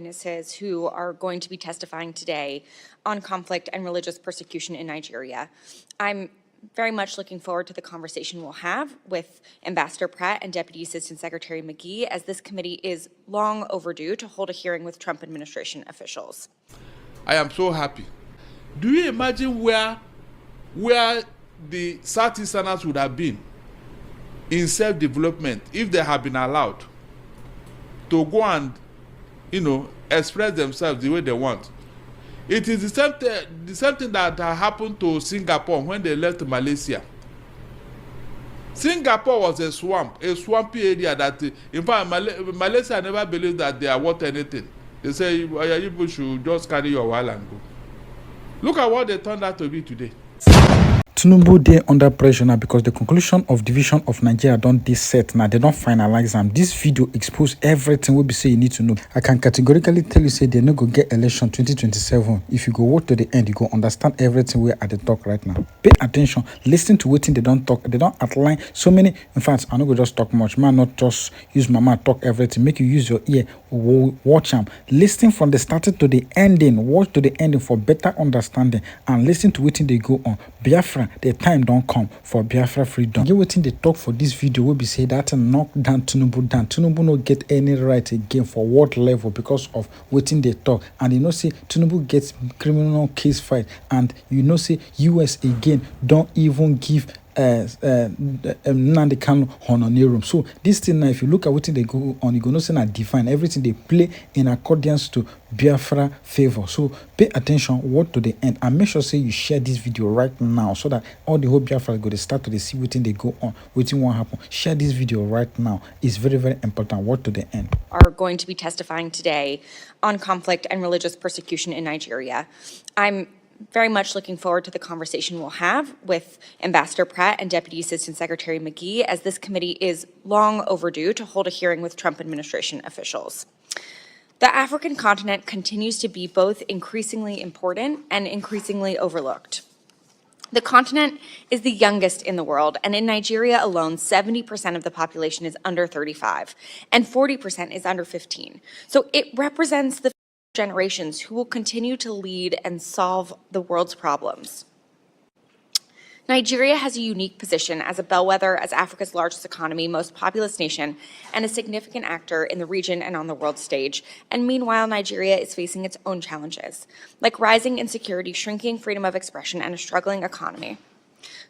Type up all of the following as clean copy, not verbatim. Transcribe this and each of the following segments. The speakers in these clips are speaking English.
witnesses who are going to be testifying today on conflict and religious persecution in Nigeria. I'm very much looking forward to the conversation we'll have with Ambassador Pratt and Deputy Assistant Secretary McGee, as this committee is long overdue to hold a hearing with Trump administration officials. I am so happy. Do you imagine where the Southeasterners would have been in self-development if they had been allowed to go and, express themselves the way they want? It is the same thing that happened to Singapore when they left Malaysia. Singapore was a swampy area that, in fact, Malaysia never believed that they are worth anything. They say, you people should just carry your wall and go. Look at what they turned out to be today. Tinubu dey under pressure now because the conclusion of division of Nigeria don't dey set now. They don't finalize them. This video expose everything we be say you need to know. I can categorically tell you say they no go get election 2027. If you go watch to the end, you go understand everything we at the talk right now. Pay attention, listen to what they don't talk. They don't outline so many. In fact, I no go just talk much. Man, not just use my mouth talk everything. Make you use your ear, watch them. Listen from the starting to the ending. Watch to the ending for better understanding and listen to what they go on. Biafran, the time don't come for Biafra freedom. You waiting they talk for this video will be say that knock down Tinubu down. Tinubu no get any right again for what level because of waiting they talk. And say Tinubu gets criminal case fight, and say US again don't even give Nnamdi Kanu honorarium. So this thing now, if you look at what they go on, you go say na define everything they play in accordance to Biafra favor. So pay attention what to the end, and make sure say you share this video right now so that all the whole Biafra go to start to see what they go on, what won't happen. Share this video right now. It's very, very important. What to the end. Are going to be testifying today on conflict and religious persecution in Nigeria. I'm very much looking forward to the conversation we'll have with Ambassador Pratt and Deputy Assistant Secretary McGee, as this committee is long overdue to hold a hearing with Trump administration officials. The African continent continues to be both increasingly important and increasingly overlooked. The continent is the youngest in the world, and in Nigeria alone, 70% of the population is under 35, and 40% is under 15. So it represents the generations who will continue to lead and solve the world's problems. Nigeria has a unique position as a bellwether, as Africa's largest economy, most populous nation, and a significant actor in the region and on the world stage. And meanwhile, Nigeria is facing its own challenges, like rising insecurity, shrinking freedom of expression, and a struggling economy.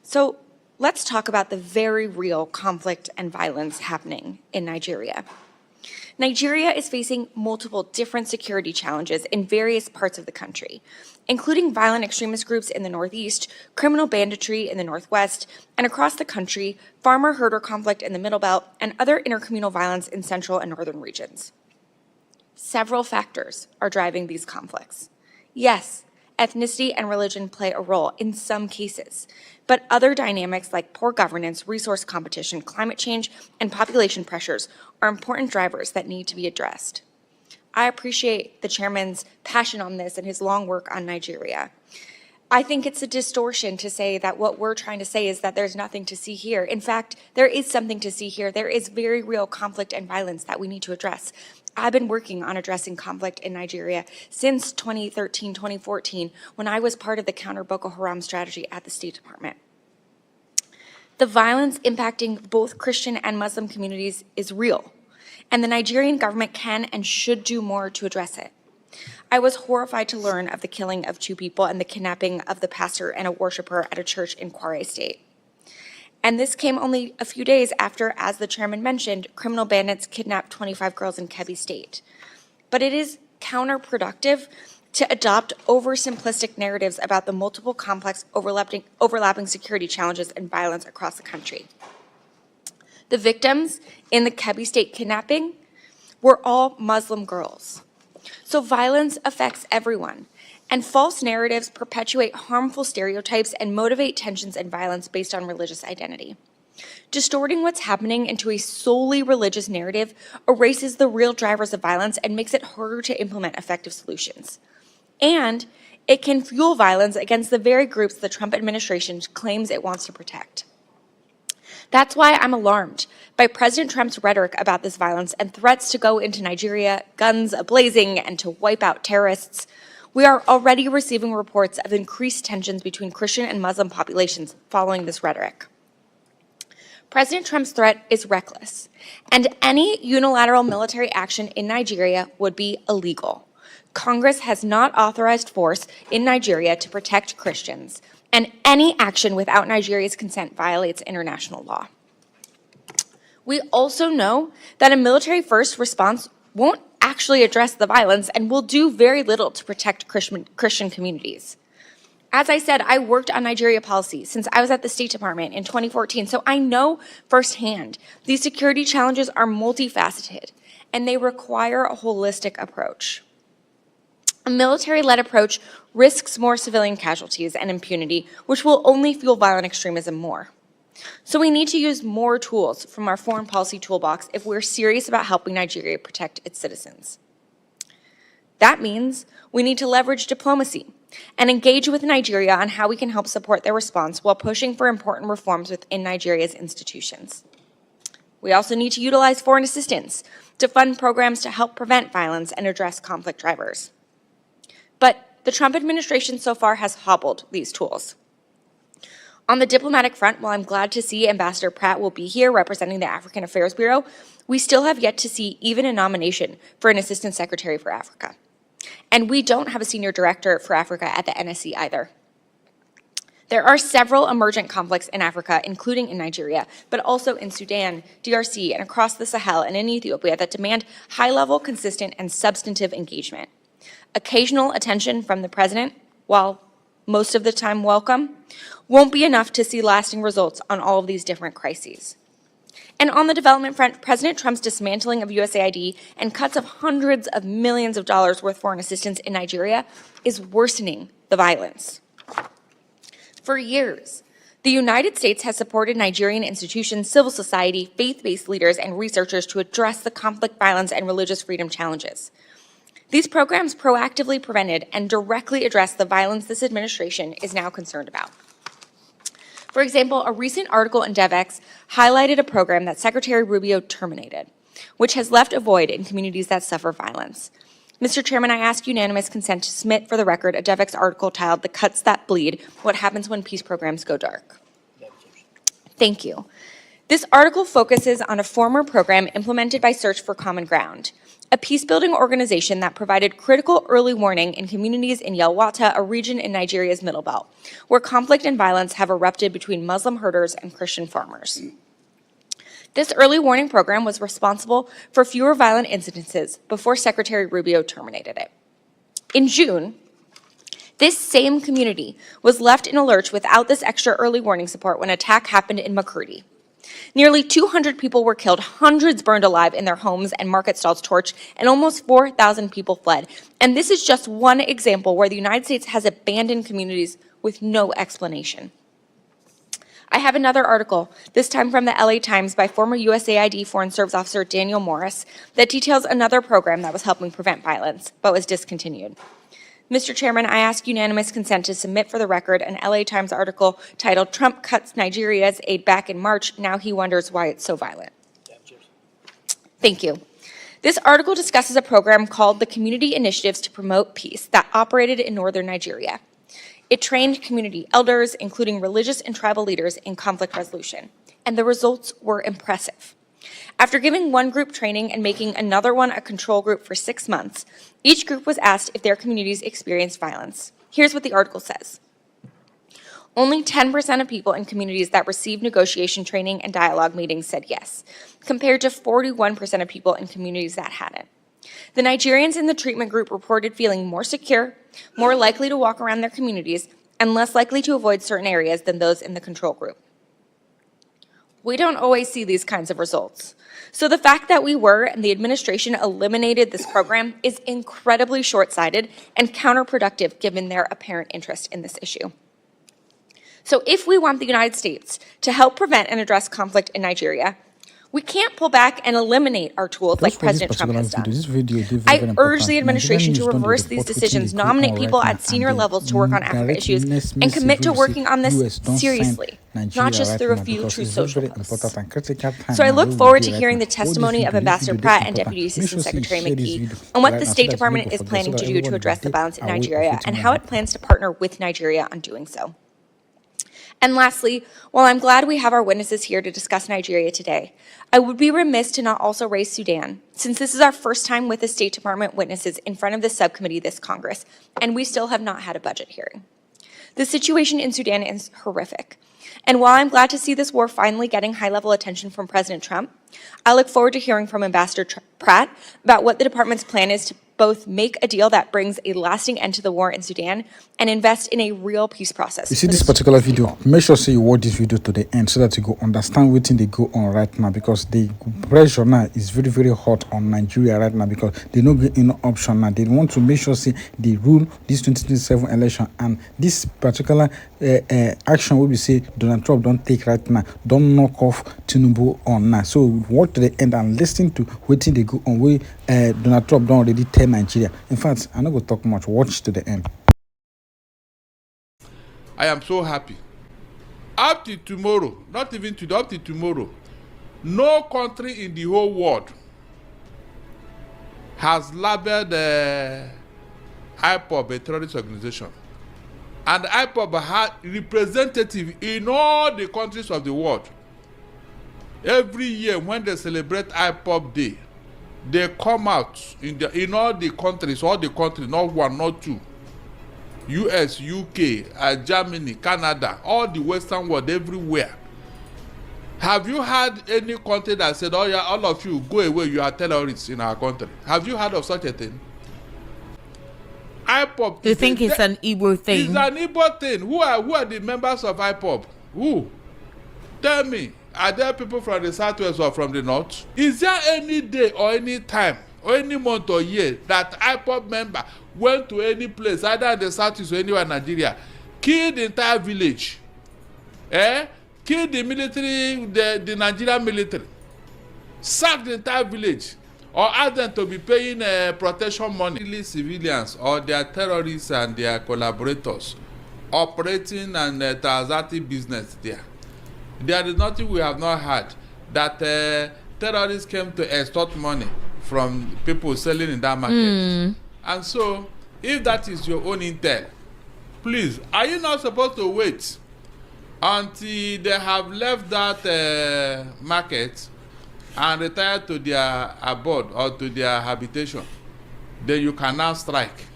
So let's talk about the very real conflict and violence happening in Nigeria. Nigeria is facing multiple different security challenges in various parts of the country, including violent extremist groups in the northeast, criminal banditry in the northwest, and across the country, farmer-herder conflict in the Middle Belt, and other intercommunal violence in central and northern regions. Several factors are driving these conflicts. Yes, ethnicity and religion play a role in some cases, but other dynamics like poor governance, resource competition, climate change, and population pressures are important drivers that need to be addressed. I appreciate the chairman's passion on this and his long work on Nigeria. I think it's a distortion to say that what we're trying to say is that there's nothing to see here. In fact, there is something to see here. There is very real conflict and violence that we need to address. I've been working on addressing conflict in Nigeria since 2013, 2014, when I was part of the counter Boko Haram strategy at the State Department. The violence impacting both Christian and Muslim communities is real, and the Nigerian government can and should do more to address it. I was horrified to learn of the killing of 2 people and the kidnapping of the pastor and a worshiper at a church in Kwara State. And this came only a few days after, as the chairman mentioned, criminal bandits kidnapped 25 girls in Kebbi State. But it is counterproductive to adopt oversimplistic narratives about the multiple complex overlapping security challenges and violence across the country. The victims in the Kebbi State kidnapping were all Muslim girls. So violence affects everyone, and false narratives perpetuate harmful stereotypes and motivate tensions and violence based on religious identity. Distorting what's happening into a solely religious narrative erases the real drivers of violence and makes it harder to implement effective solutions. And it can fuel violence against the very groups the Trump administration claims it wants to protect. That's why I'm alarmed by President Trump's rhetoric about this violence and threats to go into Nigeria, guns a-blazing, and to wipe out terrorists. We are already receiving reports of increased tensions between Christian and Muslim populations following this rhetoric. President Trump's threat is reckless, and any unilateral military action in Nigeria would be illegal. Congress has not authorized force in Nigeria to protect Christians, and any action without Nigeria's consent violates international law. We also know that a military-first response won't actually address the violence and will do very little to protect Christian communities. As I said, I worked on Nigeria policy since I was at the State Department in 2014, so I know firsthand these security challenges are multifaceted and they require a holistic approach. A military-led approach risks more civilian casualties and impunity, which will only fuel violent extremism more. So we need to use more tools from our foreign policy toolbox if we're serious about helping Nigeria protect its citizens. That means we need to leverage diplomacy and engage with Nigeria on how we can help support their response while pushing for important reforms within Nigeria's institutions. We also need to utilize foreign assistance to fund programs to help prevent violence and address conflict drivers. But the Trump administration so far has hobbled these tools. On the diplomatic front, while I'm glad to see Ambassador Pratt will be here representing the African Affairs Bureau, we still have yet to see even a nomination for an Assistant Secretary for Africa. And we don't have a Senior Director for Africa at the NSC either. There are several emergent conflicts in Africa, including in Nigeria, but also in Sudan, DRC, and across the Sahel and in Ethiopia that demand high-level, consistent, and substantive engagement. Occasional attention from the president, while most of the time welcome, won't be enough to see lasting results on all of these different crises. And on the development front, President Trump's dismantling of USAID and cuts of hundreds of millions of dollars worth foreign assistance in Nigeria is worsening the violence. For years, the United States has supported Nigerian institutions, civil society, faith-based leaders, and researchers to address the conflict, violence, and religious freedom challenges. These programs proactively prevented and directly addressed the violence this administration is now concerned about. For example, a recent article in DevX highlighted a program that Secretary Rubio terminated, which has left a void in communities that suffer violence. Mr. Chairman, I ask unanimous consent to submit for the record a DevX article titled "The Cuts That Bleed: What Happens When Peace Programs Go Dark." Thank you. This article focuses on a former program implemented by Search for Common Ground, a peace-building organization that provided critical early warning in communities in Yelwata, a region in Nigeria's Middle Belt, where conflict and violence have erupted between Muslim herders and Christian farmers. This early warning program was responsible for fewer violent incidences before Secretary Rubio terminated it. In June, this same community was left in a lurch without this extra early warning support when an attack happened in Makurdi. Nearly 200 people were killed, hundreds burned alive in their homes and market stalls torched, and almost 4,000 people fled. And this is just one example where the United States has abandoned communities with no explanation. I have another article, this time from the LA Times by former USAID Foreign Service Officer Daniel Morris, that details another program that was helping prevent violence, but was discontinued. Mr. Chairman, I ask unanimous consent to submit for the record an LA Times article titled "Trump Cuts Nigeria's Aid Back in March, Now He Wonders Why It's So Violent." Thank you. This article discusses a program called the Community Initiatives to Promote Peace that operated in northern Nigeria. It trained community elders, including religious and tribal leaders, in conflict resolution, and the results were impressive. After giving one group training and making another one a control group for 6 months, each group was asked if their communities experienced violence. Here's what the article says. Only 10% of people in communities that received negotiation training and dialogue meetings said yes, compared to 41% of people in communities that hadn't. The Nigerians in the treatment group reported feeling more secure, more likely to walk around their communities, and less likely to avoid certain areas than those in the control group. We don't always see these kinds of results. So the fact that we were and the administration eliminated this program is incredibly short-sighted and counterproductive given their apparent interest in this issue. So if we want the United States to help prevent and address conflict in Nigeria, We can't pull back and eliminate our tools like President Trump has done. I urge the administration to reverse these decisions, nominate people at senior levels to work on Africa issues, and commit to working on this seriously, not just through a few true social posts. So I look forward to hearing the testimony of Ambassador Pratt and Deputy Assistant Secretary McKee on what the State Department is planning to do to address the violence in Nigeria and how it plans to partner with Nigeria on doing so. And lastly, while I'm glad we have our witnesses here to discuss Nigeria today, I would be remiss to not also raise Sudan, since this is our first time with the State Department witnesses in front of the subcommittee this Congress, and we still have not had a budget hearing. The situation in Sudan is horrific. And while I'm glad to see this war finally getting high-level attention from President Trump, I look forward to hearing from Ambassador Pratt about what the department's plan is to both make a deal that brings a lasting end to the war in Sudan and invest in a real peace process. You see this particular video, make sure you watch this video to the end so that you go understand what they go on right now, because the pressure now is very, very hot on Nigeria right now because they don't get any option now. They want to make sure they rule this 2027 election, and this particular action will be say Donald Trump don't take right now, don't knock off Tinubu on now. So watch to the end and listen to what they go on where Donald Trump don't already tell Nigeria. In fact, I'm not going to talk much. Watch to the end. I am so happy. Up to tomorrow, not even today, up to tomorrow, no country in the whole world has labeled IPOB a terrorist organization. And IPOB has representative in all the countries of the world. Every year when they celebrate IPOB Day, they come out in all the countries, not one, not two. US, UK, Germany, Canada, all the Western world, everywhere. Have you had any country that said, oh yeah, all of you, go away, you are terrorists in our country? Have you heard of such a thing? IPOB. Do you think it's an Igbo thing? It's an Igbo thing. Who are the members of IPOB? Who? Tell me. Are there people from the southwest or from the north? Is there any day or any time or any month or year that IPOB member went to any place, either in the southeast or anywhere in Nigeria, killed the entire village, killed the military, the Nigerian military, sacked the entire village, or asked them to be paying protection money? Really, civilians or their terrorists and their collaborators operating and transacting business there. There is nothing we have not heard that terrorists came to extort money from people selling in that market. And so, if that is your own intel, please, are you not supposed to wait until they have left that market and retire to their abode or to their habitation? Then you can now strike.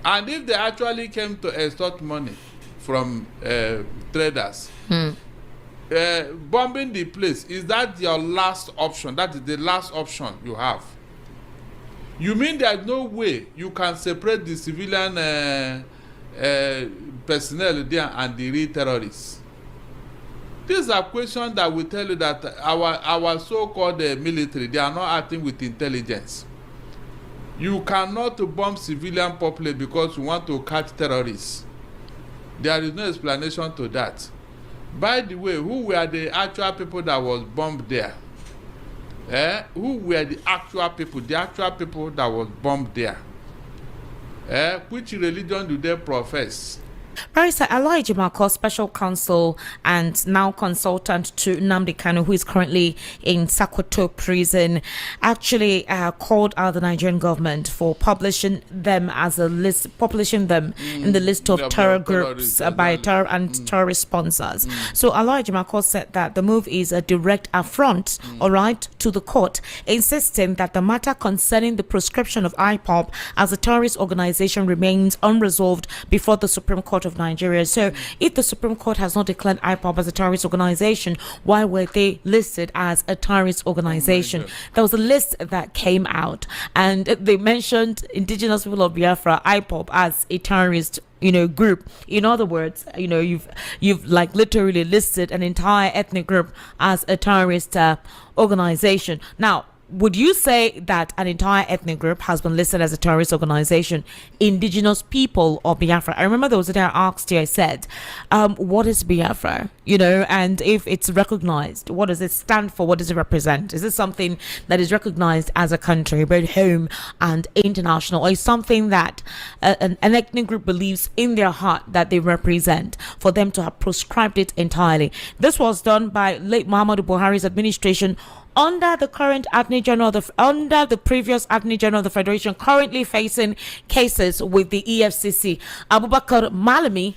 And if they actually came to extort money from traders, bombing the place, is that your last option? That is the last option you have. You mean there's no way you can separate the civilian personnel there and the real terrorists? These are questions that will tell you that our so-called military, they are not acting with intelligence. You cannot bomb civilian population because you want to catch terrorists. There is no explanation to that. By the way, who were the actual people that was bombed there? Who were the actual people that was bombed there? Which religion do they profess? Barrister Elijah Marcos, special counsel and now consultant to Nnamdi Kanu, who is currently in Sokoto prison, actually called out the Nigerian government for publishing them as a list, in the list of terror groups by terror and terrorist sponsors. So Elijah Marcos said that the move is a direct affront, all right, to the court, insisting that the matter concerning the proscription of IPOB as a terrorist organization remains unresolved before the Supreme Court of Nigeria. So if the Supreme Court has not declared IPOB as a terrorist organization, why were they listed as a terrorist organization? There was a list that came out and they mentioned indigenous people of Biafra, IPOB, as a terrorist group. In other words, you've like literally listed an entire ethnic group as a terrorist organization. Now, would you say that an entire ethnic group has been listed as a terrorist organization, indigenous people or Biafra? I remember there was a day I asked you, I said, what is Biafra? You know, and if it's recognized, what does it stand for? What does it represent? Is it something that is recognized as a country, both home and international, or is something that an ethnic group believes in their heart that they represent, for them to have prescribed it entirely? This was done by late Muhammadu Buhari's administration under the current Attorney General, under the previous Attorney General of the Federation, currently facing cases with the EFCC, Abubakar Malami.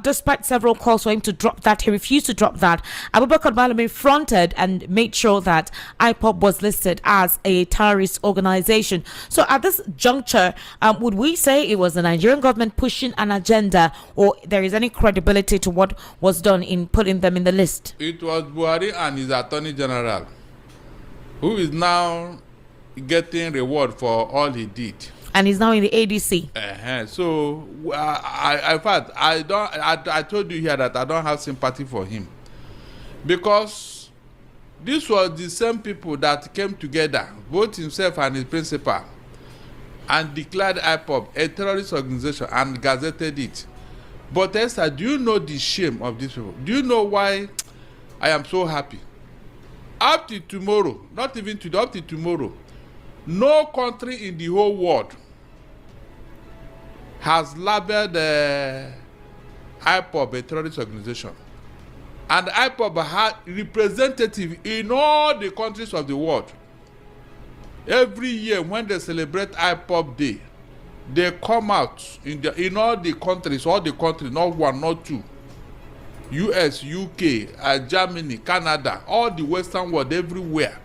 Despite several calls for him to drop that, he refused to drop that. Abubakar Malami fronted and made sure that IPOB was listed as a terrorist organization. So at this juncture, would we say it was the Nigerian government pushing an agenda, or there is any credibility to what was done in putting them in the list? It was Buhari and his Attorney General who is now getting reward for all he did. And he's now in the ADC. So, in fact, I told you here that I don't have sympathy for him, because this was the same people that came together, both himself and his principal, and declared IPOB a terrorist organization and gazetted it. But Esther, do you know the shame of these people? Do you know why I am so happy? Up to tomorrow, not even today, up to tomorrow, no country in the whole world has labeled IPOB a terrorist organization. And IPOB had representative in all the countries of the world. Every year when they celebrate IPOB Day, they come out in all the countries, not one, not two. US, UK, Germany, Canada, all the Western world, everywhere.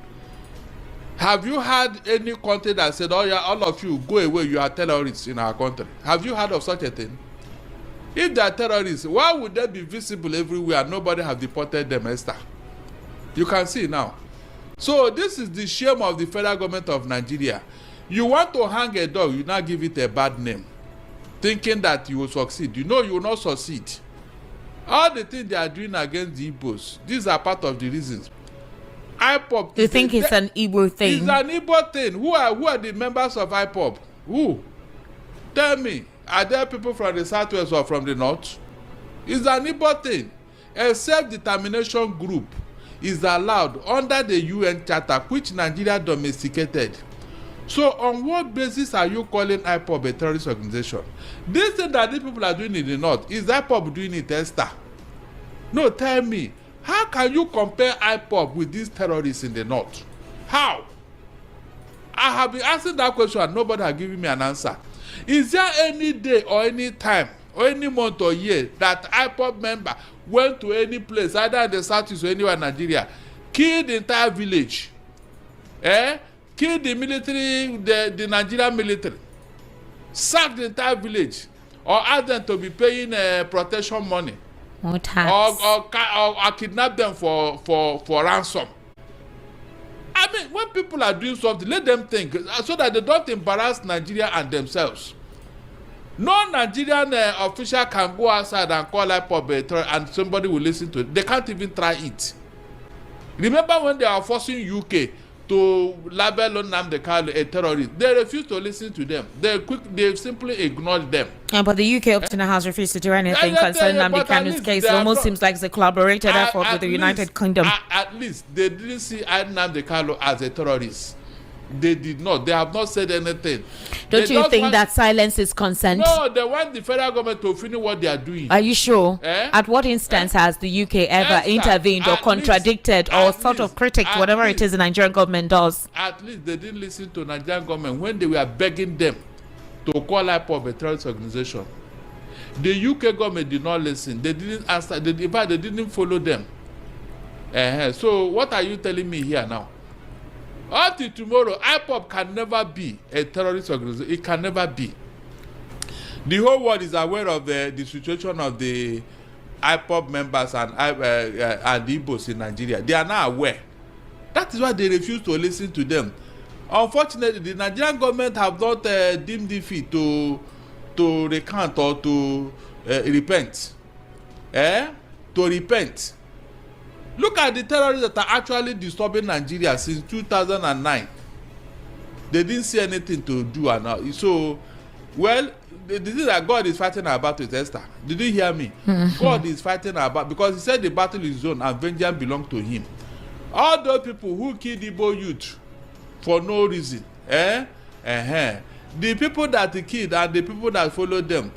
Have you had any country that said, oh yeah, all of you, go away, you are terrorists in our country? Have you heard of such a thing? If they are terrorists, why would they be visible everywhere and nobody have deported them, Esther? You can see now. So this is the shame of the federal government of Nigeria. You want to hang a dog, you now give it a bad name, thinking that you will succeed. You know you will not succeed. All the things they are doing against the Igbos, these are part of the reasons. IPOB. Do you think it's an Igbo thing? It's an Igbo thing. Who are the members of IPOB? Who? Tell me. Are there people from the southwest or from the north? It's an Igbo thing. A self-determination group is allowed under the UN Charter, which Nigeria domesticated. So on what basis are you calling IPOB a terrorist organization? This thing that these people are doing in the north, is IPOB doing it, Esther? No, tell me. How can you compare IPOB with these terrorists in the north? How? I have been asking that question and nobody has given me an answer. Is there any day or any time or any month or year that IPOB member went to any place, either in the southeast or anywhere in Nigeria, killed the entire village, killed the military, the Nigerian military, sacked the entire village, or asked them to be paying protection money, or tax, or kidnap them for ransom? I mean, when people are doing something, let them think so that they don't embarrass Nigeria and themselves. No Nigerian official can go outside and call IPOB a terrorist and somebody will listen to it. They can't even try it. Remember when they are forcing UK to label Nnamdi Kanu a terrorist? They refused to listen to them. They simply ignored them. But the UK up to now has refused to do anything concerning Nnamdi Kanu's case. It almost seems like it's a collaborated effort with the United Kingdom. At least they didn't see Nnamdi Kanu as a terrorist. They did not. They have not said anything. Don't you think that silence is consent? No, they want the federal government to finish what they are doing. Are you sure? At what instance has the UK ever intervened or contradicted or sort of critiqued whatever it is the Nigerian government does? At least they didn't listen to Nigerian government when they were begging them to call IPOB a terrorist organization. The UK government did not listen. They didn't answer. In fact, they didn't follow them. So what are you telling me here now? Until tomorrow, IPOB can never be a terrorist organization. It can never be. The whole world is aware of the situation of the IPOB members and the Igbos in Nigeria. They are now aware. That is why they refuse to listen to them. Unfortunately, the Nigerian government have not deemed defeat to recant or to repent. To repent. Look at the terrorists that are actually disturbing Nigeria since 2009. They didn't see anything to do. And so, well, the thing that God is fighting our battle is Esther. Did you hear me? God is fighting our battle because he said the battle is his own and vengeance belongs to him. All those people who killed Igbo youth for no reason, the people that he killed and the people that followed them,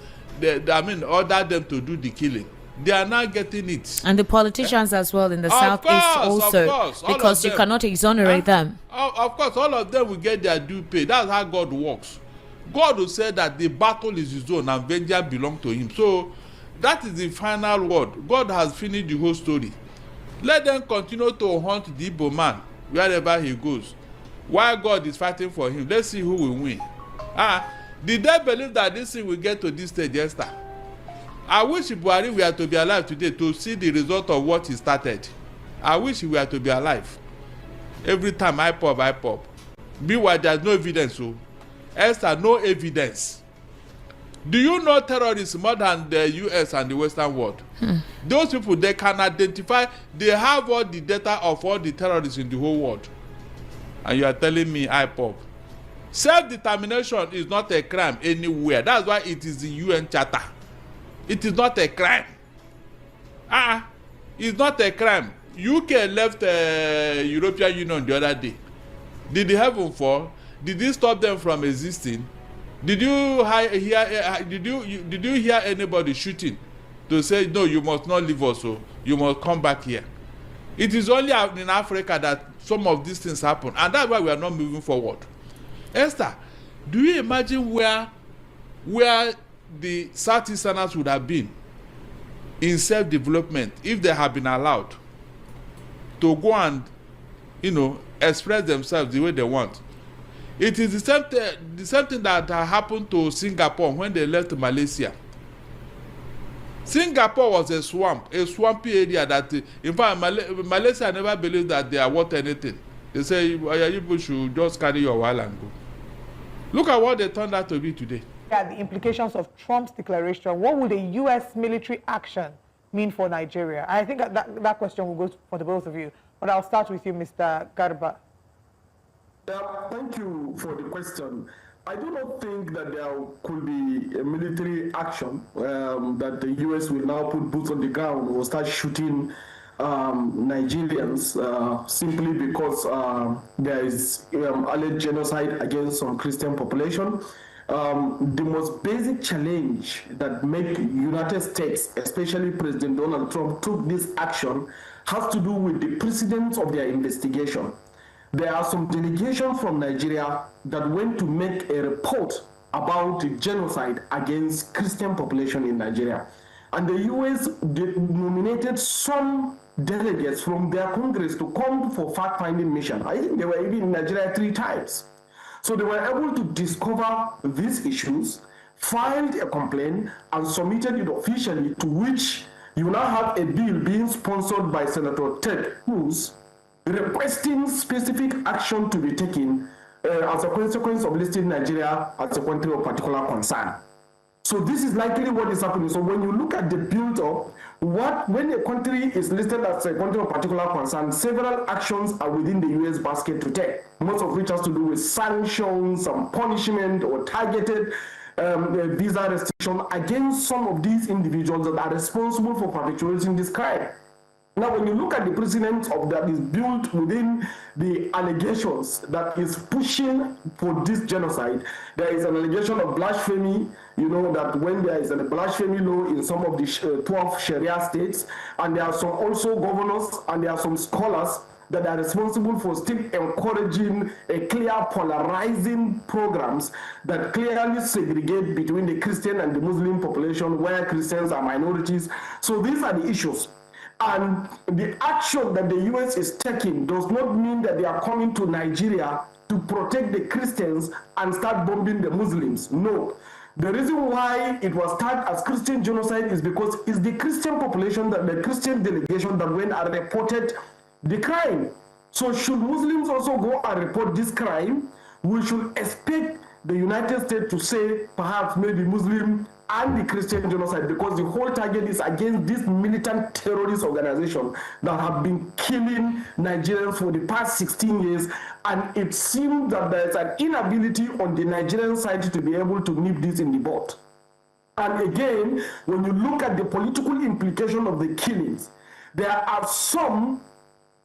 ordered them to do the killing. They are now getting it. And the politicians as well in the southeast also, because you cannot exonerate them. Of course, all of them will get their due pay. That's how God works. God will say that the battle is his own and vengeance belongs to him. So that is the final word. God has finished the whole story. Let them continue to hunt the Igbo man wherever he goes. While God is fighting for him, let's see who will win. Did they believe that this thing will get to this stage, Esther? I wish Buhari were to be alive today to see the result of what he started. I wish he were to be alive. Every time IPOB. Meanwhile, there's no evidence. So, Esther, no evidence. Do you know terrorists more than the US and the Western world? Those people, they can identify, they have all the data of all the terrorists in the whole world. And you are telling me IPOB. Self-determination is not a crime anywhere. That's why it is the UN Charter. It is not a crime. It's not a crime. UK left the European Union the other day. Did the heaven fall? Did it stop them from existing? Did you hear anybody shooting to say, no, you must not leave us, so you must come back here? It is only in Africa that some of these things happen, and that's why we are not moving forward. Esther, do you imagine where the Southeasterners would have been in self-development if they had been allowed to go and, express themselves the way they want? It is the same thing that happened to Singapore when they left Malaysia. Singapore was a swampy area that, in fact, Malaysia never believed that they are worth anything. They say, you should just carry your while and go. Look at what they turned out to be today. The implications of Trump's declaration. What would a U.S. military action mean for Nigeria? I think that question will go for the both of you. But I'll start with you, Mr. Garba. Thank you for the question. I do not think that there could be a military action that the U.S. will now put boots on the ground or start shooting Nigerians simply because there is alleged genocide against some Christian population. The most basic challenge that make United States, especially President Donald Trump, took this action has to do with the precedence of their investigation. There are some delegations from Nigeria that went to make a report about the genocide against Christian population in Nigeria. And the US nominated some delegates from their Congress to come for fact-finding mission. I think they were even in Nigeria 3 times. So they were able to discover these issues, filed a complaint, and submitted it officially, to which you now have a bill being sponsored by Senator Ted Cruz, requesting specific action to be taken as a consequence of listing Nigeria as a country of particular concern. So this is likely what is happening. So when you look at the build-up, when a country is listed as a country of particular concern, several actions are within the U.S. basket to take, most of which has to do with sanctions, some punishment, or targeted visa restriction against some of these individuals that are responsible for perpetuating this crime. Now, when you look at the precedent of that is built within the allegations that is pushing for this genocide, there is an allegation of blasphemy, that when there is a blasphemy law in some of the 12 Sharia states, and there are some also governors and there are some scholars that are responsible for still encouraging a clear polarizing programs that clearly segregate between the Christian and the Muslim population, where Christians are minorities. So these are the issues. And the action that the U.S. is taking does not mean that they are coming to Nigeria to protect the Christians and start bombing the Muslims. No. The reason why it was tagged as Christian genocide is because it's the Christian population, the Christian delegation that went and reported the crime. So should Muslims also go and report this crime, we should expect the United States to say perhaps maybe Muslim and the Christian genocide, because the whole target is against this militant terrorist organization that have been killing Nigerians for the past 16 years. And it seems that there is an inability on the Nigerian side to be able to nip this in the bud. And again, when you look at the political implication of the killings, there are some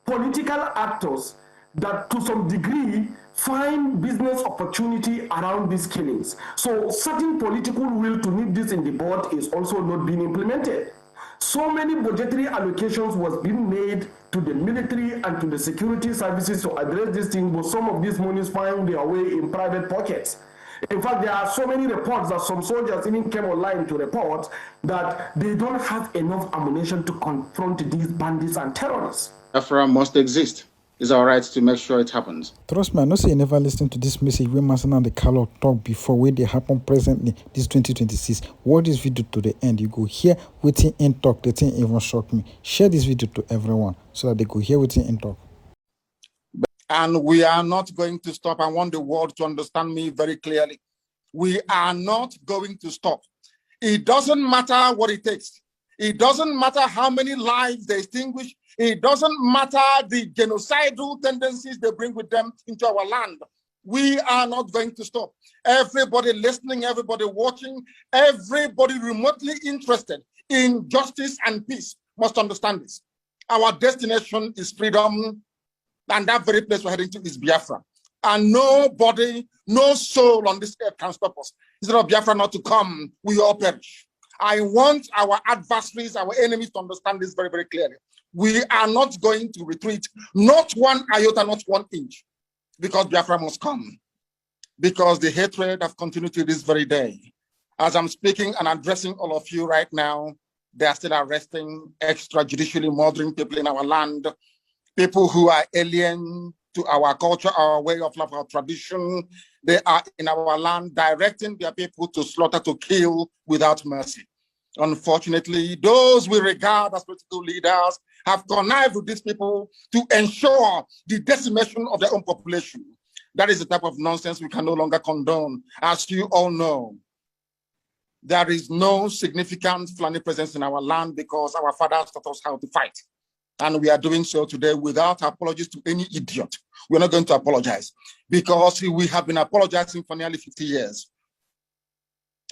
political actors that to some degree find business opportunity around these killings. So certain political will to nip this in the bud is also not being implemented. So many budgetary allocations was being made to the military and to the security services to address this thing, but some of these monies find their way in private pockets. In fact, there are so many reports that some soldiers even came online to report that they don't have enough ammunition to confront these bandits and terrorists. Biafra must exist. It's our right to make sure it happens. Trust me, I know say you never listen to this message when Master and the Carlo talk before when they happen presently this 2026. Watch this video to the end. You go hear waiting in talk. The thing even shocked me. Share this video to everyone so that they go hear waiting in talk. And we are not going to stop. I want the world to understand me very clearly. We are not going to stop. It doesn't matter what it takes. It doesn't matter how many lives they extinguish. It doesn't matter the genocidal tendencies they bring with them into our land. We are not going to stop. Everybody listening, everybody watching, everybody remotely interested in justice and peace must understand this. Our destination is freedom, and that very place we're heading to is Biafra. And nobody, no soul on this earth can stop us. Instead of Biafra not to come, we all perish. I want our adversaries, our enemies to understand this very, very clearly. We are not going to retreat, not one iota, not 1 inch, because Biafra must come. Because the hatred have continued to this very day. As I'm speaking and addressing all of you right now, they are still arresting, extrajudicially murdering people in our land, people who are alien to our culture, our way of life, our tradition. They are in our land directing their people to slaughter, to kill without mercy. Unfortunately, those we regard as political leaders have connived with these people to ensure the decimation of their own population. That is the type of nonsense we can no longer condone. As you all know, there is no significant Fulani presence in our land because our fathers taught us how to fight. And we are doing so today without apologies to any idiot. We're not going to apologize because we have been apologizing for nearly 50 years.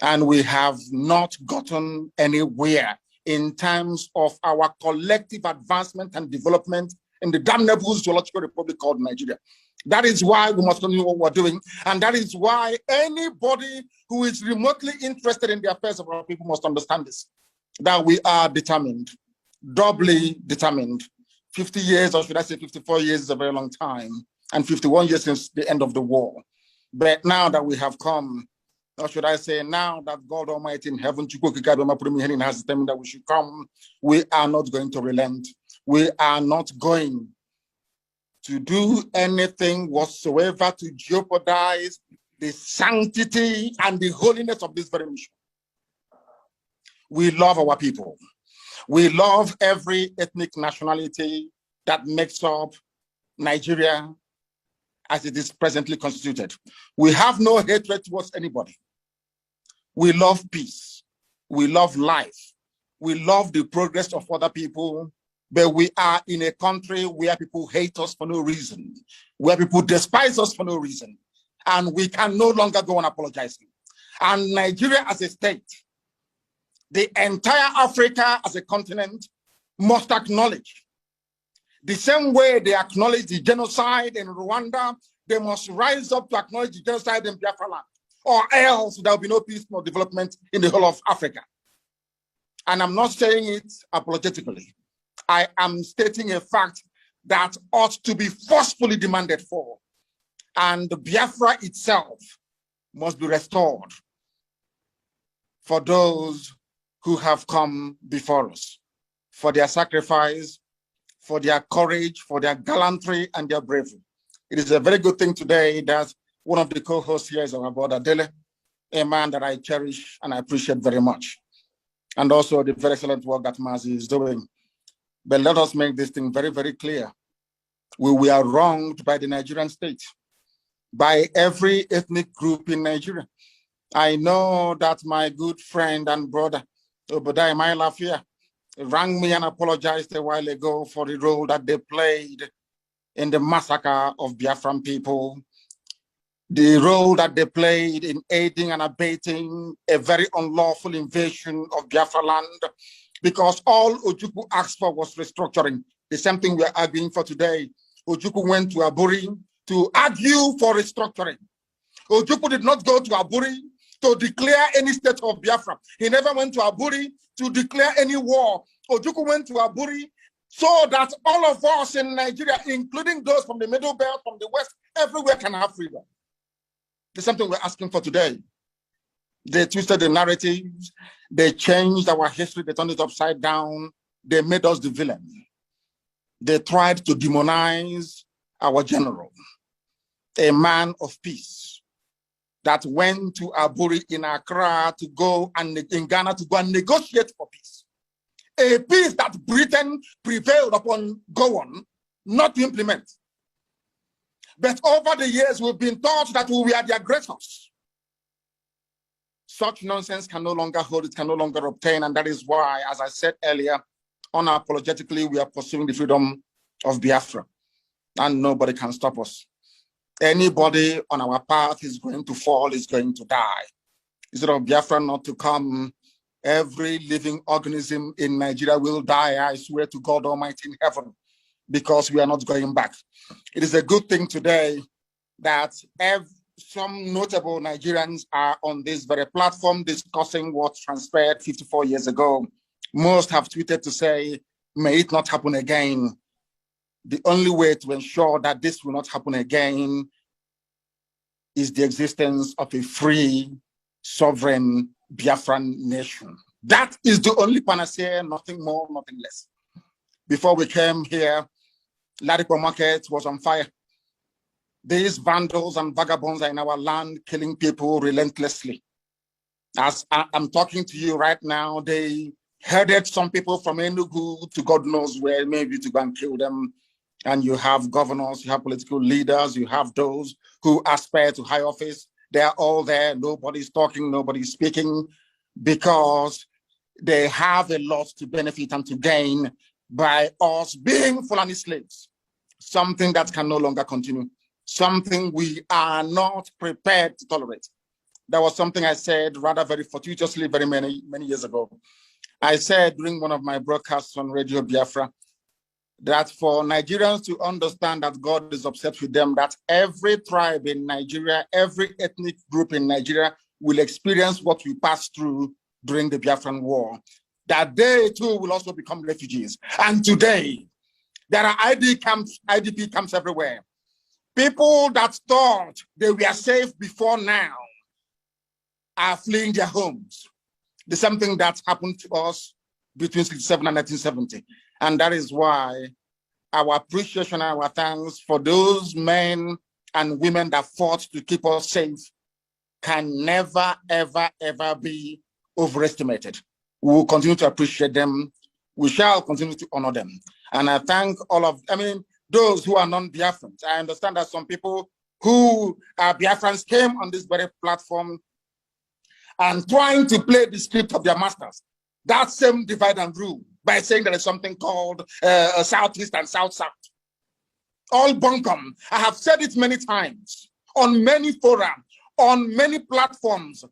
And we have not gotten anywhere in terms of our collective advancement and development in the damnable zoological republic called Nigeria. That is why we must continue what we're doing. And that is why anybody who is remotely interested in the affairs of our people must understand this, that we are determined, doubly determined. 50 years, or should I say 54 years is a very long time, and 51 years since the end of the war. But now that we have come, or should I say now that God Almighty in heaven has determined that we should come, we are not going to relent. We are not going to do anything whatsoever to jeopardize the sanctity and the holiness of this very mission. We love our people. We love every ethnic nationality that makes up Nigeria as it is presently constituted. We have no hatred towards anybody. We love peace. We love life. We love the progress of other people, but we are in a country where people hate us for no reason, where people despise us for no reason, and we can no longer go on apologizing. And Nigeria as a state, the entire Africa as a continent must acknowledge. The same way they acknowledge the genocide in Rwanda, they must rise up to acknowledge the genocide in Biafra land, or else there will be no peace nor development in the whole of Africa. And I'm not saying it apologetically. I am stating a fact that ought to be forcefully demanded for. And Biafra itself must be restored for those who have come before us, for their sacrifice, for their courage, for their gallantry and their bravery. It is a very good thing today that one of the co-hosts here is our brother Dele, a man that I cherish and I appreciate very much. And also the very excellent work that Mazi is doing. But let us make this thing very, very clear. We are wronged by the Nigerian state. by every ethnic group in Nigeria. I know that my good friend and brother, Obadiah Mailafia, rang me and apologized a while ago for the role that they played in the massacre of Biafran people, the role that they played in aiding and abating a very unlawful invasion of Biafra land, because all Ojukwu asked for was restructuring. The same thing we are arguing for today. Ojukwu went to Aburi to argue for restructuring. Ojukwu did not go to Aburi to declare any state of Biafra. He never went to Aburi to declare any war. Ojukwu went to Aburi so that all of us in Nigeria, including those from the Middle Belt, from the West, everywhere can have freedom. There's something we're asking for today. They twisted the narratives. They changed our history. They turned it upside down. They made us the villain. They tried to demonize our general, a man of peace that went to Aburi in Accra to go and in Ghana to go and negotiate for peace. A peace that Britain prevailed upon go on, not to implement. But over the years, we've been taught that we are the aggressors. Such nonsense can no longer hold, it can no longer obtain, and that is why, as I said earlier, unapologetically, we are pursuing the freedom of Biafra, and nobody can stop us. Anybody on our path is going to fall, is going to die. Instead of Biafra not to come, every living organism in Nigeria will die, I swear to God Almighty in heaven, because we are not going back. It is a good thing today that some notable Nigerians are on this very platform discussing what transpired 54 years ago. Most have tweeted to say, may it not happen again. The only way to ensure that this will not happen again is the existence of a free, sovereign Biafran nation. That is the only panacea, nothing more, nothing less. Before we came here, Ladipo Market was on fire. These vandals and vagabonds are in our land, killing people relentlessly. As I'm talking to you right now, they headed some people from Enugu to God knows where, maybe to go and kill them. And you have governors, you have political leaders, you have those who aspire to high office. They're all there. Nobody's talking, nobody's speaking, because they have a lot to benefit and to gain by us being Fulani slaves. Something that can no longer continue. Something we are not prepared to tolerate. That was something I said rather very fortuitously very many years ago. I said during one of my broadcasts on Radio Biafra that for Nigerians to understand that God is upset with them, that every tribe in Nigeria, every ethnic group in Nigeria will experience what we passed through during the Biafran War, that they too will also become refugees. And today, there are IDP camps everywhere. People that thought they were safe before now are fleeing their homes. There's something that happened to us between 1967 and 1970. And that is why our appreciation and our thanks for those men and women that fought to keep us safe can never, ever, ever be overestimated. We will continue to appreciate them. We shall continue to honor them. And I thank all of, those who are non-Biafrans. I understand that some people who are Biafrans came on this very platform and trying to play the script of their masters. That same divide and rule by saying there is something called Southeast and South-South. All bunkum. I have said it many times on many forums, on many platforms,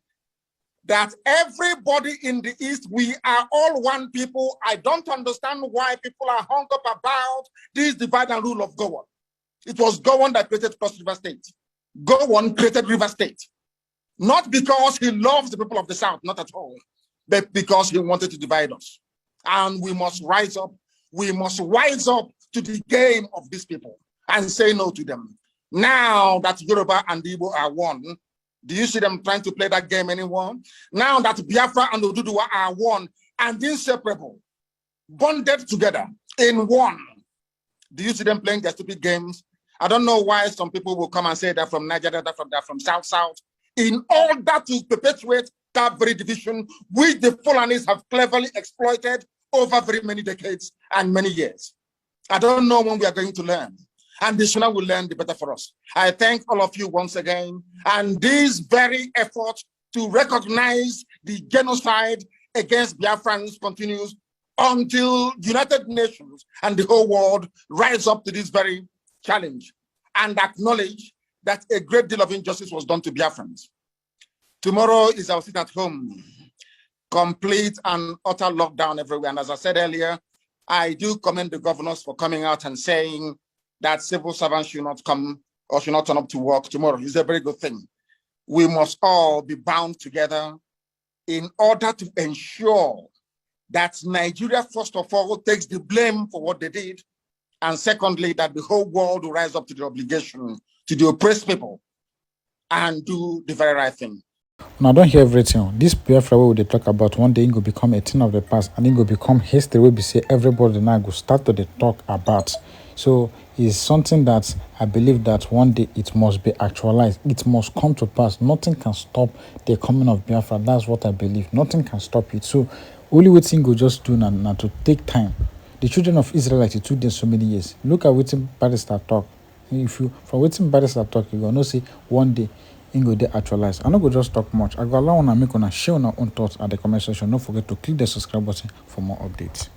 that everybody in the East, we are all one people. I don't understand why people are hung up about this divide and rule of Gowon. It was Gowon that created Cross River State. Gowon created River State. Not because he loves the people of the South, not at all, but because he wanted to divide us. And we must rise up. We must rise up to the game of these people and say no to them. Now that Yoruba and Igbo are one, do you see them trying to play that game anymore? Now that Biafra and Oduduwa are one and inseparable, bonded together in one, do you see them playing their stupid games? I don't know why some people will come and say they're from Nigeria, they're from South-South, in order to perpetuate that very division, which the Fulanis have cleverly exploited over very many decades and many years. I don't know when we are going to learn. And the sooner we learn, the better for us. I thank all of you once again. And this very effort to recognize the genocide against Biafrans continues until United Nations and the whole world rise up to this very challenge and acknowledge that a great deal of injustice was done to Biafrans. Tomorrow is our sit at home, complete and utter lockdown everywhere. And as I said earlier, I do commend the governors for coming out and saying that civil servants should not come or should not turn up to work tomorrow. It's a very good thing. We must all be bound together in order to ensure that Nigeria, first of all, takes the blame for what they did. And secondly, that the whole world will rise up to the obligation to the oppressed people and do the very right thing. Now, I don't hear everything. This Biafra wey they talk about one day it will become a thing of the past and it will become history wey be say everybody now go start to talk about. So it's something that I believe that one day it must be actualized. It must come to pass. Nothing can stop the coming of Biafra. That's what I believe. Nothing can stop it. So only what thing go just do now to take time. The children of Israel it took them so many years. Look at what Barrister talk. If you from waiting Barrister talk, you gonna see one day in go dey actualize. I no go just talk much. I go allow una make una share una own thoughts at the comment section. Don't forget to click the subscribe button for more updates.